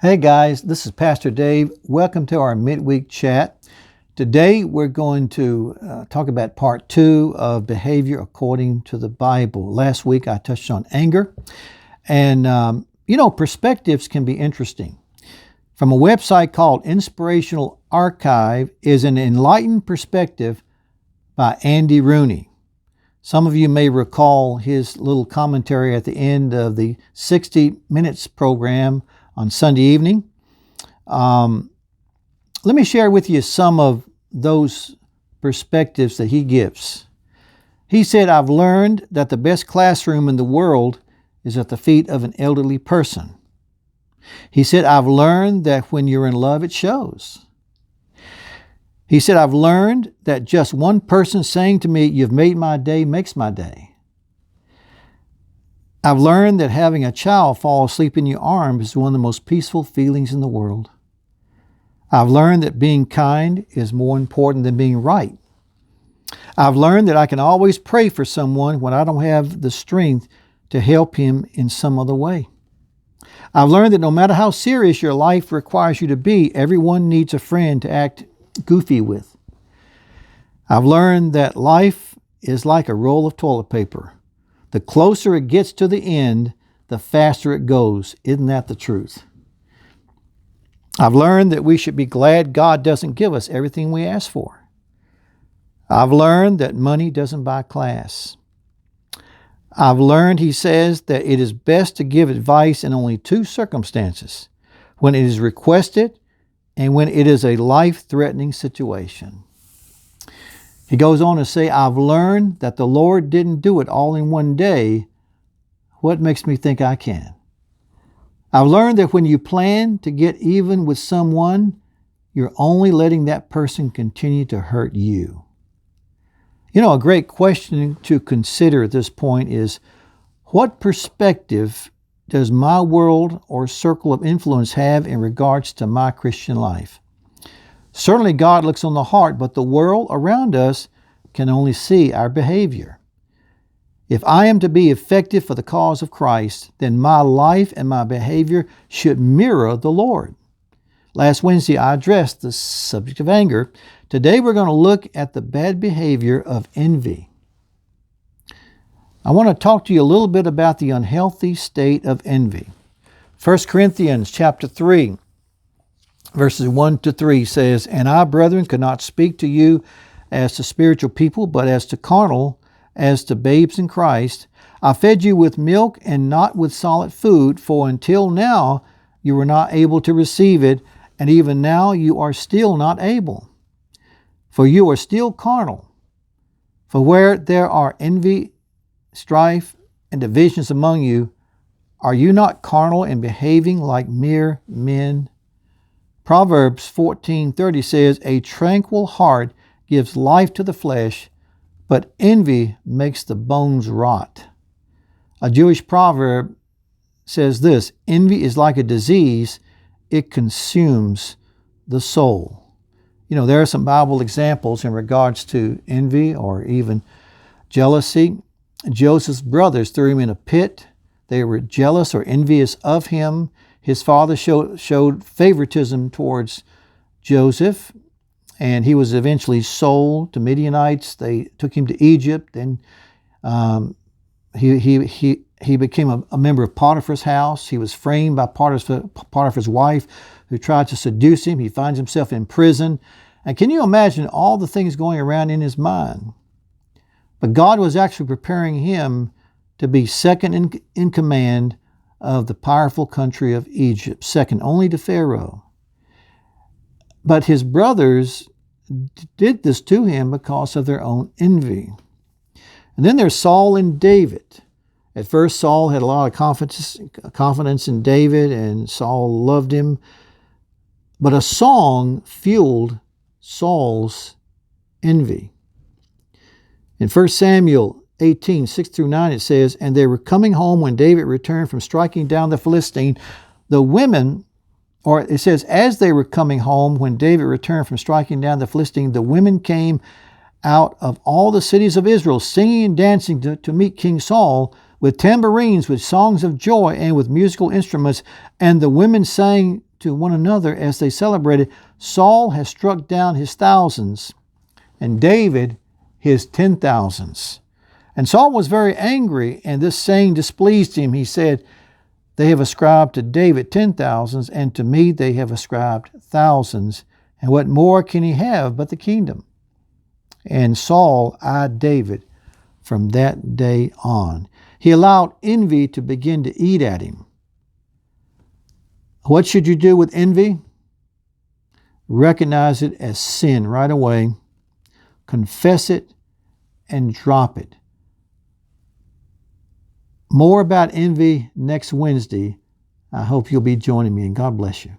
Hey guys, this is Pastor Dave. Welcome to our midweek chat. Today we're going to talk about part 2 of behavior according to the Bible. Last week I touched on anger, and perspectives can be interesting. From a website called Inspirational Archive is an enlightened perspective by Andy Rooney. Some of you may recall his little commentary at the end of the 60 Minutes program on Sunday evening. Let me share with you some of those perspectives that he gives. He said, I've learned that the best classroom in the world is at the feet of an elderly person. He said, I've learned that when you're in love, it shows. He said, I've learned that just one person saying to me, you've made my day, makes my day. I've learned that having a child fall asleep in your arms is one of the most peaceful feelings in the world. I've learned that being kind is more important than being right. I've learned that I can always pray for someone when I don't have the strength to help him in some other way. I've learned that no matter how serious your life requires you to be, everyone needs a friend to act goofy with. I've learned that life is like a roll of toilet paper. The closer it gets to the end, the faster it goes. Isn't that the truth? I've learned that we should be glad God doesn't give us everything we ask for. I've learned that money doesn't buy class. I've learned, he says, that it is best to give advice in only 2 circumstances: when it is requested and when it is a life-threatening situation. He goes on to say, I've learned that the Lord didn't do it all in one day. What makes me think I can? I've learned that when you plan to get even with someone, you're only letting that person continue to hurt you. A great question to consider at this point is, what perspective does my world or circle of influence have in regards to my Christian life? Certainly God looks on the heart, but the world around us can only see our behavior. If I am to be effective for the cause of Christ, then my life and my behavior should mirror the Lord. Last Wednesday I addressed the subject of anger. Today we're going to look at the bad behavior of envy. I want to talk to you a little bit about the unhealthy state of envy. 1 Corinthians chapter 3. Verses 1 to 3 says, And I, brethren, could not speak to you as to spiritual people, but as to carnal, as to babes in Christ. I fed you with milk and not with solid food, for until now you were not able to receive it, and even now you are still not able. For you are still carnal. For where there are envy, strife, and divisions among you, are you not carnal and behaving like mere men? Proverbs 14:30 says, A tranquil heart gives life to the flesh, but envy makes the bones rot. A Jewish proverb says this, Envy is like a disease, it consumes the soul. There are some Bible examples in regards to envy or even jealousy. Joseph's brothers threw him in a pit. They were jealous or envious of him. His father showed favoritism towards Joseph, and he was eventually sold to Midianites. They took him to Egypt. Then he became a member of Potiphar's house. He was framed by Potiphar's wife, who tried to seduce him. He finds himself in prison. And can you imagine all the things going around in his mind? But God was actually preparing him to be second in command of the powerful country of Egypt, second only to Pharaoh. But his brothers did this to him because of their own envy. And then there's Saul and David. At first, Saul had a lot of confidence in David, and Saul loved him. But a song fueled Saul's envy. In 1 Samuel 18:6-9, it says, And they were coming home when David returned from striking down the Philistine. The women, or it says, as they were coming home when David returned from striking down the Philistine, the women came out of all the cities of Israel, singing and dancing to meet King Saul, with tambourines, with songs of joy, and with musical instruments. And the women sang to one another as they celebrated, Saul has struck down his thousands, and David his 10,000s. And Saul was very angry, and this saying displeased him. He said, they have ascribed to David 10,000s, and to me they have ascribed thousands. And what more can he have but the kingdom? And Saul eyed David from that day on. He allowed envy to begin to eat at him. What should you do with envy? Recognize it as sin right away. Confess it and drop it. More about envy next Wednesday. I hope you'll be joining me, and God bless you.